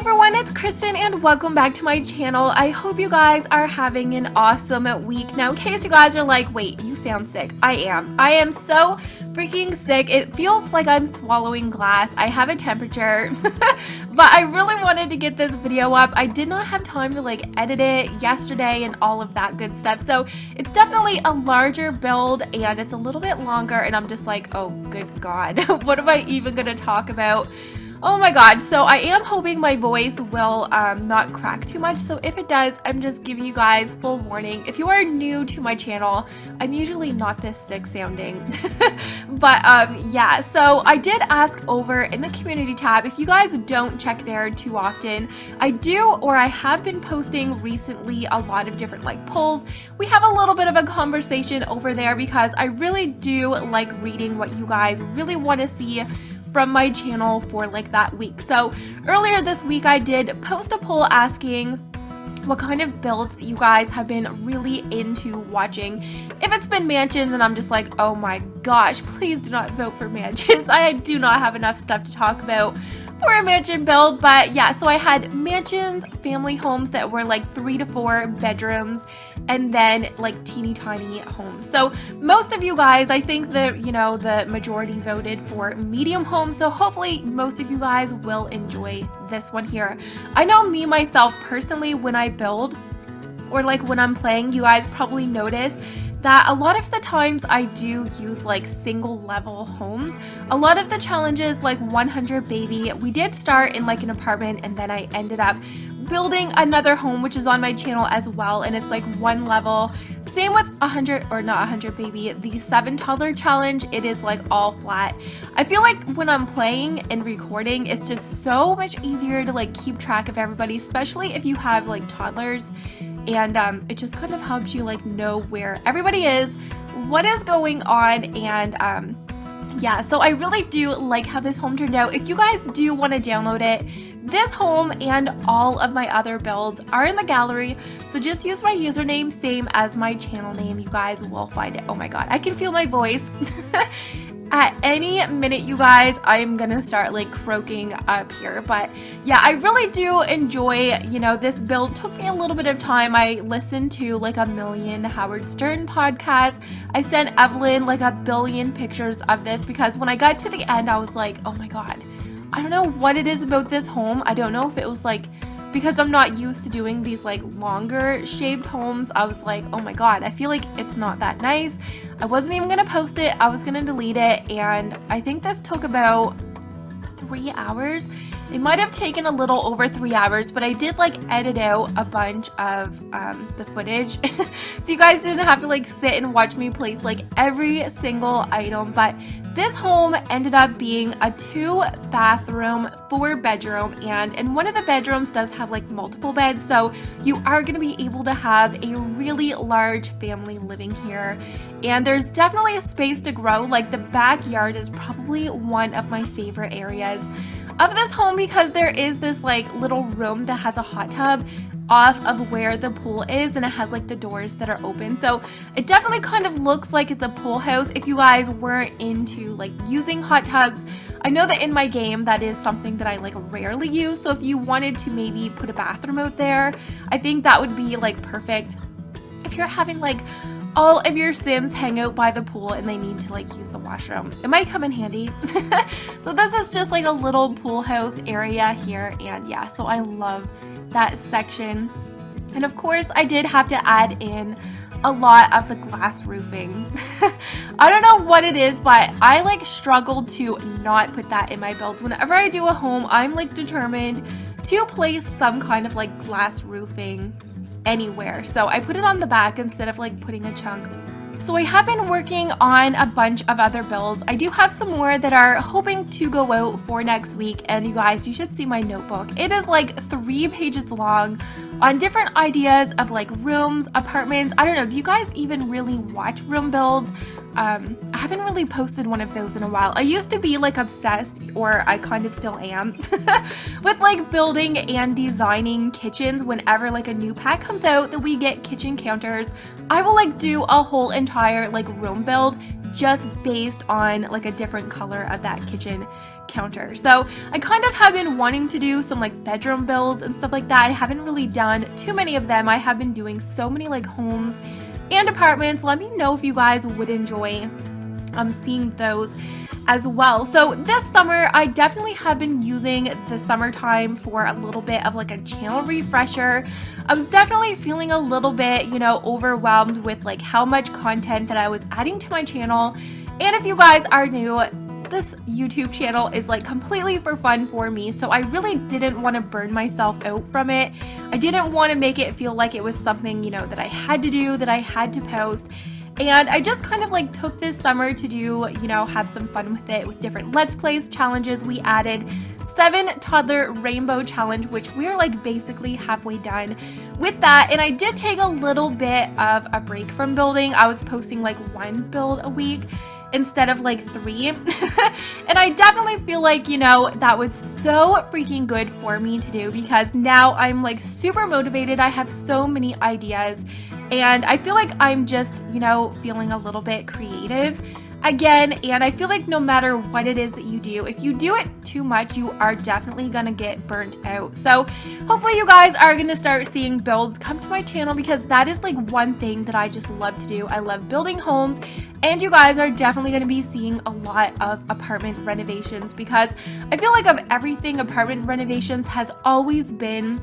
everyone, it's Kristen and welcome back to my channel. I hope you guys are having an awesome week. Now, in case you guys are like, wait, you sound sick. I am so freaking sick. It feels like I'm swallowing glass. I have a temperature, but I really wanted to get this video up. I did not have time to like edit it yesterday and all of that good stuff. So it's definitely a larger build and it's a little bit longer and I'm just like, oh, good God, what am I even going to talk about? Oh my god, so I am hoping my voice will not crack too much, so if it does, I'm just giving you guys full warning. If you are new to my channel, I'm usually not this sick sounding. But yeah, so I did ask over in the community tab, if you guys don't check there too often, I do, or I have been posting recently a lot of different like polls. We have a little bit of a conversation over there because I really do like reading what you guys really want to see from my channel for like that week. So earlier this week I did post a poll asking what kind of builds that you guys have been really into watching. If it's been mansions and I'm just like, oh my gosh, please do not vote for mansions. I do not have enough stuff to talk about for a mansion build. But yeah, so I had mansions, family homes that were like 3 to 4 bedrooms, and then like teeny tiny homes. So most of you guys, I think the majority voted for medium homes. So hopefully most of you guys will enjoy this one here. I know me myself personally, when I build or like when I'm playing, you guys probably notice that a lot of the times I do use like single level homes. A lot of the challenges like 100 baby, we did start in like an apartment and then I ended up building another home, which is on my channel as well, and it's like one level. Same with 100 or not 100 baby, the 7 toddler challenge, it is like all flat. I feel like when I'm playing and recording, it's just so much easier to like keep track of everybody, especially if you have like toddlers. And it just kind of helps you like know where everybody is, what is going on, and yeah, so I really do like how this home turned out. If you guys do want to download it, this home and all of my other builds are in the gallery, so just use my username, same as my channel name. You guys will find it. Oh my god, I can feel my voice. At any minute, you guys, I am gonna start like croaking up here. But yeah, I really do enjoy, this build. Took me a little bit of time. I listened to like a million Howard Stern podcasts. I sent Evelyn like a billion pictures of this because when I got to the end, I was like, oh my god, I don't know what it is about this home. I don't know if it was like because I'm not used to doing these like longer shaped homes. I was like, oh my god, I feel like it's not that nice. I wasn't even gonna post it. I was gonna delete it, and I think this took about 3 hours. It might have taken a little over 3 hours, but I did like edit out a bunch of the footage so you guys didn't have to like sit and watch me place like every single item. But this home ended up being a 2-bathroom, 4-bedroom, and one of the bedrooms does have like multiple beds, so you are going to be able to have a really large family living here. And there's definitely a space to grow. Like the backyard is probably one of my favorite areas of this home because there is this like little room that has a hot tub off of where the pool is, and it has like the doors that are open, so it definitely kind of looks like it's a pool house. If you guys weren't into like using hot tubs, I know that in my game that is something that I like rarely use, so if you wanted to maybe put a bathroom out there, I think that would be like perfect. If you're having like all of your Sims hang out by the pool and they need to like use the washroom, it might come in handy. So this is just like a little pool house area here, and yeah, so I love that section. And of course I did have to add in a lot of the glass roofing. I don't know what it is, but I like struggled to not put that in my builds. Whenever I do a home, I'm like determined to place some kind of like glass roofing anywhere, so I put it on the back instead of like putting a chunk. So I have been working on a bunch of other builds. I do have some more that are hoping to go out for next week, and you guys, you should see my notebook. It is like 3 pages long on different ideas of like rooms, apartments. I don't know, do you guys even really watch room builds? I haven't really posted one of those in a while. I used to be like obsessed, or I kind of still am, with like building and designing kitchens. Whenever like a new pack comes out that we get kitchen counters, I will like do a whole entire like room build just based on like a different color of that kitchen counter. So I kind of have been wanting to do some like bedroom builds and stuff like that. I haven't really done too many of them. I have been doing so many like homes and apartments. Let me know if you guys would enjoy seeing those as well. So this summer I definitely have been using the summertime for a little bit of like a channel refresher. I was definitely feeling a little bit, you know, overwhelmed with like how much content that I was adding to my channel. And if you guys are new, this YouTube channel is like completely for fun for me, so I really didn't want to burn myself out from it. I didn't want to make it feel like it was something, you know, that I had to do, that I had to post. And I just kind of like took this summer to do, you know, have some fun with it with different Let's Plays challenges. We added 7 toddler rainbow challenge, which we're like basically halfway done with that. And I did take a little bit of a break from building. I was posting like 1 build a week instead of like 3. And I definitely feel like, you know, that was so freaking good for me to do, because now I'm like super motivated. I have so many ideas and I feel like I'm just, you know, feeling a little bit creative again. And I feel like no matter what it is that you do, if you do it too much, you are definitely gonna get burnt out. So hopefully you guys are gonna start seeing builds come to my channel, because that is like one thing that I just love to do. I love building homes, and you guys are definitely going to be seeing a lot of apartment renovations, because I feel like of everything, apartment renovations has always been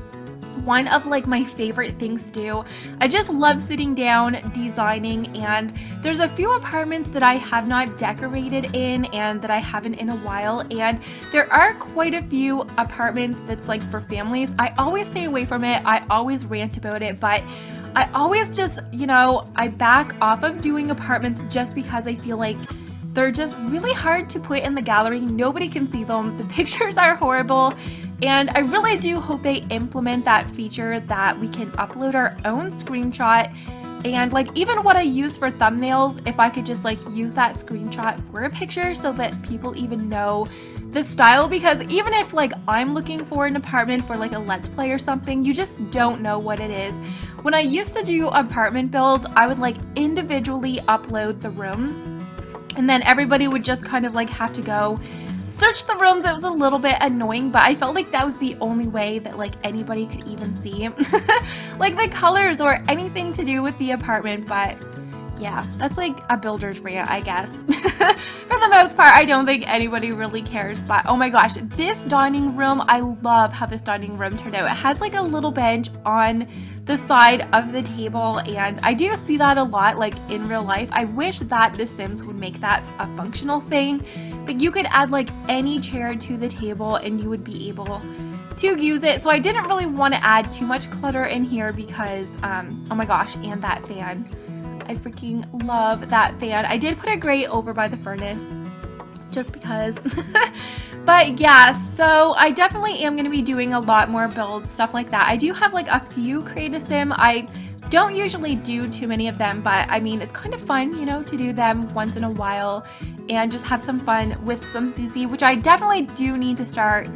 one of like my favorite things to do. I just love sitting down, designing, and there's a few apartments that I have not decorated in and that I haven't in a while, and there are quite a few apartments that's like for families. I always stay away from it. I always rant about it, but I always just, you know, I back off of doing apartments just because I feel like they're just really hard to put in the gallery. Nobody can see them. The pictures are horrible. And I really do hope they implement that feature that we can upload our own screenshot. And like even what I use for thumbnails, if I could just like use that screenshot for a picture so that people even know the style, because even if like I'm looking for an apartment for like a Let's Play or something, you just don't know what it is. When I used to do apartment builds, I would like individually upload the rooms, and then everybody would just kind of like have to go search the rooms. It was a little bit annoying, but I felt like that was the only way that like anybody could even see like the colors or anything to do with the apartment. But yeah, that's like a builder's rant, I guess. For the most part, I don't think anybody really cares. But oh my gosh, this dining room, I love how this dining room turned out. It has like a little bench on the side of the table, and I do see that a lot like in real life. I wish that The Sims would make that a functional thing, that you could add like any chair to the table and you would be able to use it. So I didn't really want to add too much clutter in here because oh my gosh, and that fan, I freaking love that fan. I did put a grate over by the furnace just because. But yeah, so I definitely am going to be doing a lot more builds, stuff like that. I do have like a few Create a Sim. I don't usually do too many of them, but I mean, it's kind of fun, you know, to do them once in a while and just have some fun with some CC, which I definitely do need to start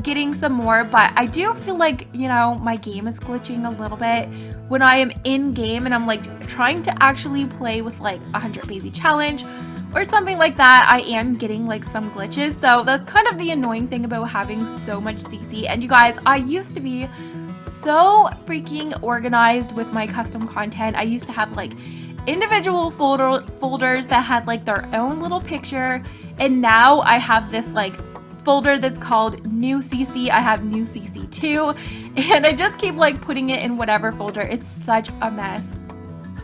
getting some more. But I do feel like, you know, my game is glitching a little bit when I am in game and I'm like trying to actually play with like 100 baby challenge or something like that. I am getting like some glitches, so that's kind of the annoying thing about having so much CC. And you guys, I used to be so freaking organized with my custom content. I used to have like individual folders that had like their own little picture, and now I have this like folder that's called new CC. I have new CC too, and I just keep like putting it in whatever folder. It's such a mess.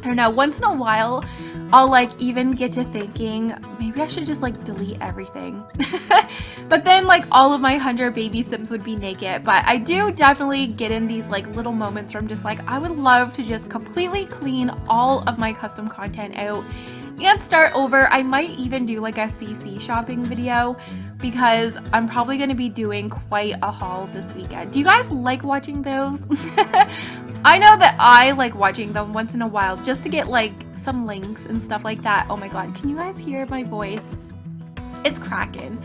I don't know, once in a while I'll like even get to thinking maybe I should just like delete everything. But then like all of my 100 baby Sims would be naked. But I do definitely get in these like little moments where I'm just like, I would love to just completely clean all of my custom content out and start over. I might even do like a CC shopping video because I'm probably going to be doing quite a haul this weekend. Do you guys like watching those? I know that I like watching them once in a while just to get like some links and stuff like that. Oh my god, can you guys hear my voice? It's cracking.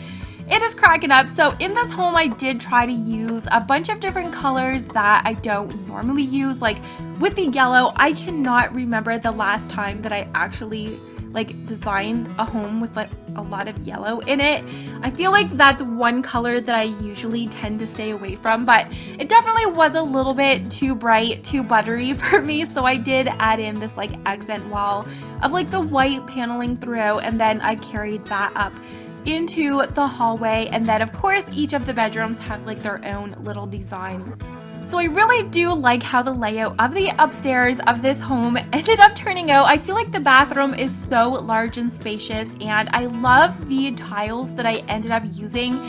It is cracking up. So in this home, I did try to use a bunch of different colors that I don't normally use. Like with the yellow, I cannot remember the last time that I actually like designed a home with like a lot of yellow in it. I feel like that's one color that I usually tend to stay away from, but it definitely was a little bit too bright, too buttery for me, so I did add in this like accent wall of like the white paneling throughout, and then I carried that up into the hallway. And then of course each of the bedrooms have like their own little design. So I really do like how the layout of the upstairs of this home ended up turning out. I feel like the bathroom is so large and spacious, and I love the tiles that I ended up using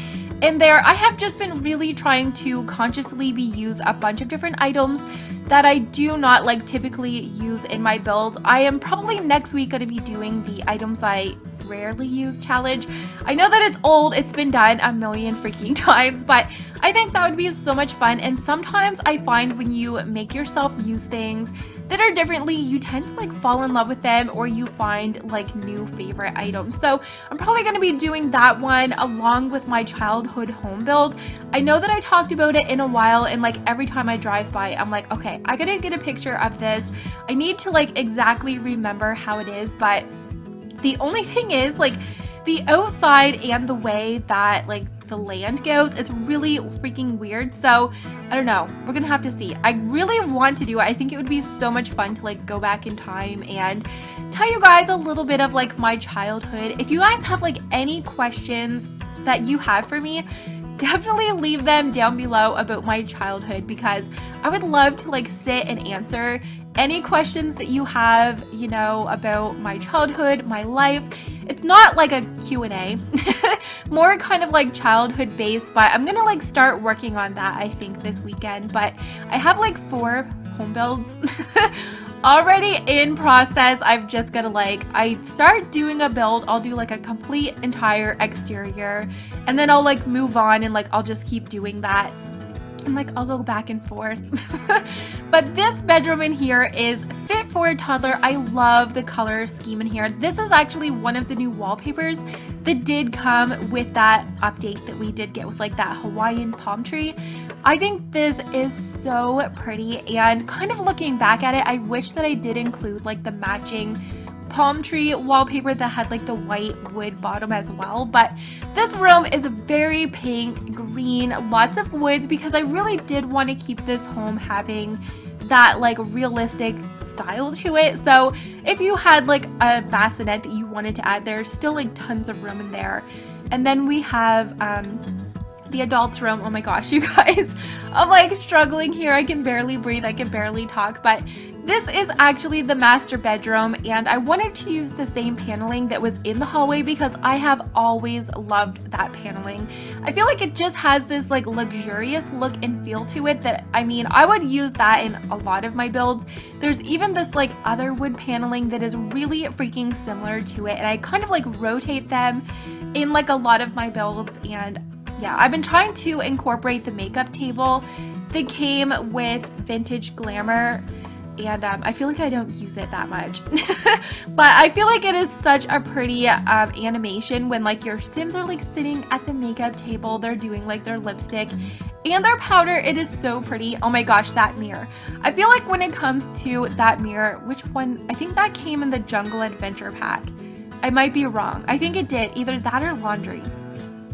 in there. I have just been really trying to consciously use a bunch of different items that I do not like typically use in my builds. I am probably next week going to be doing the items I rarely use challenge. I know that it's old, it's been done a million freaking times, but I think that would be so much fun. And sometimes I find when you make yourself use things that are differently, you tend to like fall in love with them, or you find like new favorite items. So I'm probably going to be doing that one along with my childhood home build. I know that I talked about it in a while, and like every time I drive by, I'm like, okay, I gotta get a picture of this. I need to like exactly remember how it is, but the only thing is like the outside and the way that like the land goes, it's really freaking weird. So I don't know, we're gonna have to see. I really want to do it. I think it would be so much fun to like go back in time and tell you guys a little bit of like my childhood. If you guys have like any questions that you have for me, definitely leave them down below about my childhood, because I would love to like sit and answer any questions that you have, you know, about my childhood, my life. It's not like a Q&A, more kind of like childhood based, but I'm gonna like start working on that I think this weekend. But I have like 4 home builds already in process. I've just gotta like, I start doing a build, I'll do like a complete entire exterior, and then I'll like move on and like I'll just keep doing that. And like I'll go back and forth. But this bedroom in here is fit for a toddler. I love the color scheme in here. This is actually one of the new wallpapers that did come with that update that we did get with like that Hawaiian palm tree. I think this is so pretty, and kind of looking back at it, I wish that I did include like the matching palm tree wallpaper that had like the white wood bottom as well. But this room is very pink, green, lots of woods, because I really did want to keep this home having that like realistic style to it. So if you had like a bassinet that you wanted to add, there's still like tons of room in there. And then we have the adults room. Oh my gosh, you guys, I'm like struggling here. I can barely breathe, I can barely talk. But this is actually the master bedroom, and I wanted to use the same paneling that was in the hallway because I have always loved that paneling. I feel like it just has this like luxurious look and feel to it that, I mean, I would use that in a lot of my builds. There's even this like other wood paneling that is really freaking similar to it, and I kind of like rotate them in like a lot of my builds. And yeah, I've been trying to incorporate the makeup table that came with Vintage Glamour, and I feel like I don't use it that much. But I feel like it is such a pretty animation when like your Sims are like sitting at the makeup table, they're doing like their lipstick and their powder. It is so pretty. Oh my gosh, that mirror. I feel like when it comes to that mirror, which one? I think that came in the Jungle Adventure pack. I might be wrong. I think it did. Either that or laundry.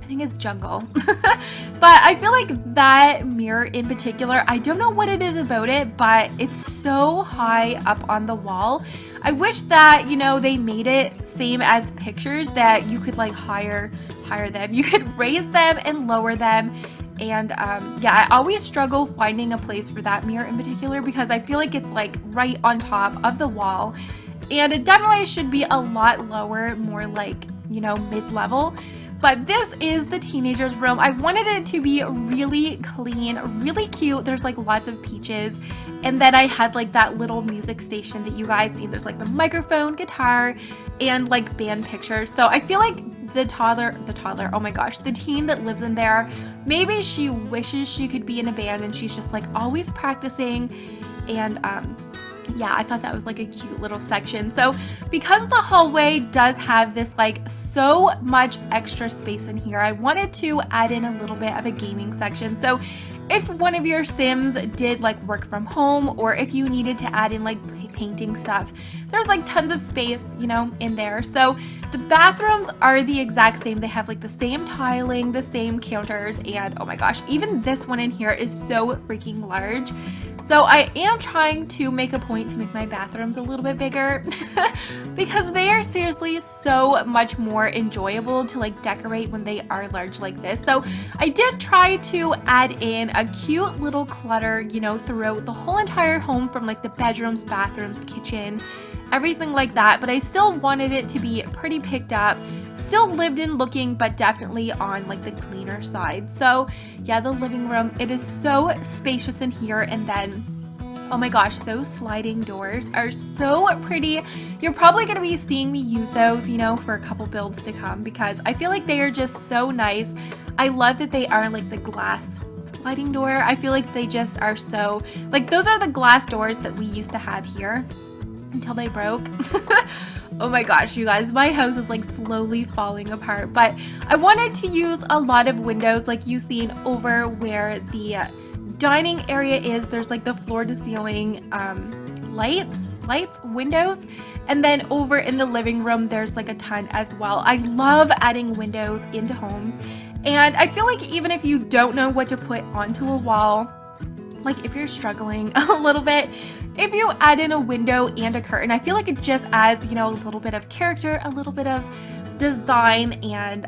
I think it's jungle. But I feel like that mirror in particular, I don't know what it is about it, but it's so high up on the wall. I wish that, you know, they made it same as pictures, that you could like higher them. You could raise them and lower them. And yeah, I always struggle finding a place for that mirror in particular because I feel like it's like right on top of the wall. And it definitely should be a lot lower, more like, you know, mid-level. But this is the teenager's room. I wanted it to be really clean, really cute. There's like lots of peaches. And then I had like that little music station that you guys see. There's like the microphone, guitar, and like band pictures. So I feel like the toddler, oh my gosh, the teen that lives in there, maybe she wishes she could be in a band and she's just like always practicing. And yeah, I thought that was like a cute little section. So because the hallway does have this like so much extra space in here, I wanted to add in a little bit of a gaming section. So if one of your Sims did like work from home, or if you needed to add in like painting stuff, there's like tons of space, you know, in there. So the bathrooms are the exact same. They have like the same tiling, the same counters, and oh my gosh, even this one in here is so freaking large. So I am trying to make a point to make my bathrooms a little bit bigger because they are seriously so much more enjoyable to like decorate when they are large like this. So I did try to add in a cute little clutter, you know, throughout the whole entire home, from like the bedrooms, bathrooms, kitchen, everything like that, but I still wanted it to be pretty picked up, still lived in looking, but definitely on like the cleaner side. So yeah, the living room, it is so spacious in here. And then oh my gosh, those sliding doors are so pretty. You're probably going to be seeing me use those, you know, for a couple builds to come, because I feel like they are just so nice. I love that they are like the glass sliding door. I feel like they just are so, like, those are the glass doors that we used to have here until they broke. Oh my gosh, you guys, my house is like slowly falling apart, but I wanted to use a lot of windows like you seen over where the dining area is. There's like the floor to ceiling lights, windows, and then over in the living room there's like a ton as well. I love adding windows into homes, and I feel like even if you don't know what to put onto a wall, like if you're struggling a little bit, if you add in a window and a curtain, I feel like it just adds, you know, a little bit of character, a little bit of design, and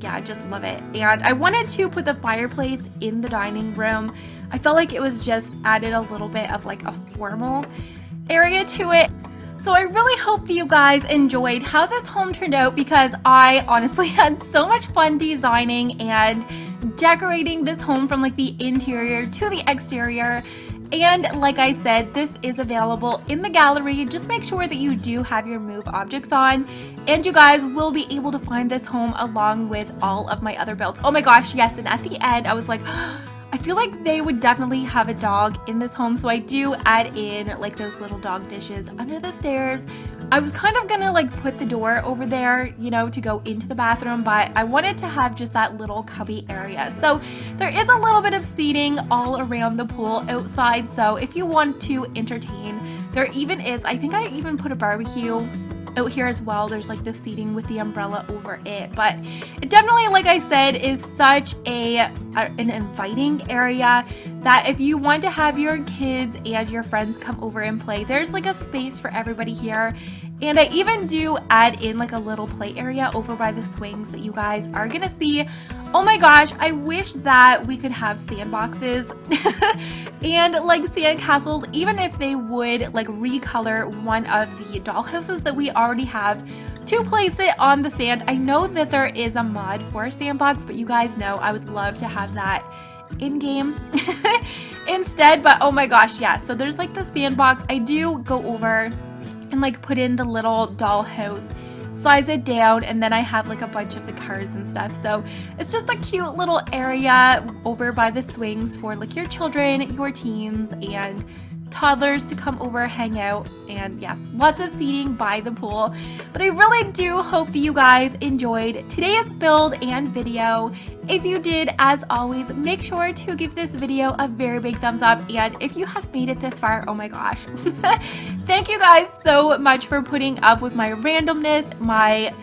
yeah, I just love it. And I wanted to put the fireplace in the dining room. I felt like it was just added a little bit of like a formal area to it. So I really hope that you guys enjoyed how this home turned out, because I honestly had so much fun designing and decorating this home from like the interior to the exterior. And like I said, this is available in the gallery. Just make sure that you do have your move objects on, and you guys will be able to find this home along with all of my other builds. Oh my gosh, yes, and at the end I was like, I feel like they would definitely have a dog in this home, so I do add in like those little dog dishes under the stairs. I was kind of gonna like put the door over there, you know, to go into the bathroom, but I wanted to have just that little cubby area. So there is a little bit of seating all around the pool outside, so if you want to entertain, there even is, I think I even put a barbecue out here as well. There's like the seating with the umbrella over it, but it definitely, like I said, is such an inviting area that if you want to have your kids and your friends come over and play, there's like a space for everybody here. And I even do add in like a little play area over by the swings that you guys are gonna see. Oh my gosh, I wish that we could have sandboxes and like sand castles, even if they would like recolor one of the dollhouses that we already have to place it on the sand. I know that there is a mod for a sandbox, but you guys know I would love to have that in-game instead. But oh my gosh, yeah, so there's like the sandbox. I do go over and like put in the little dollhouse, size it down, and then I have like a bunch of the cars and stuff. So it's just a cute little area over by the swings for like your children, your teens, and toddlers to come over, hang out, and yeah, lots of seating by the pool. But I really do hope that you guys enjoyed today's build and video. If you did, as always, make sure to give this video a very big thumbs up, and if you have made it this far, oh my gosh, thank you guys so much for putting up with my randomness, my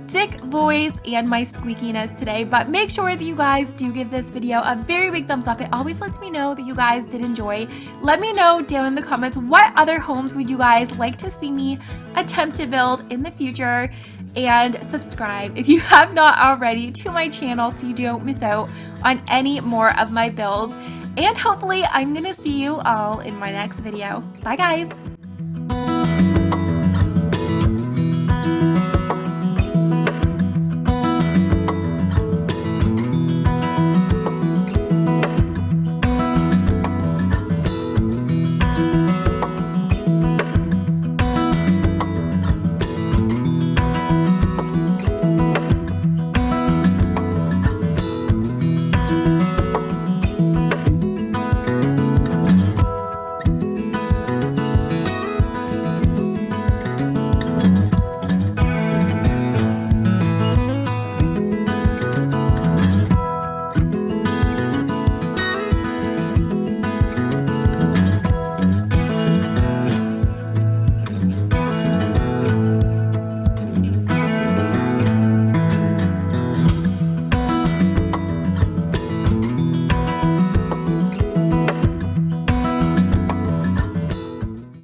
sick voice, and my squeakiness today. But make sure that you guys do give this video a very big thumbs up. It always lets me know that you guys did enjoy. Let me know down in the comments what other homes would you guys like to see me attempt to build in the future, and subscribe if you have not already to my channel so you don't miss out on any more of my builds. And hopefully I'm gonna see you all in my next video. Bye guys!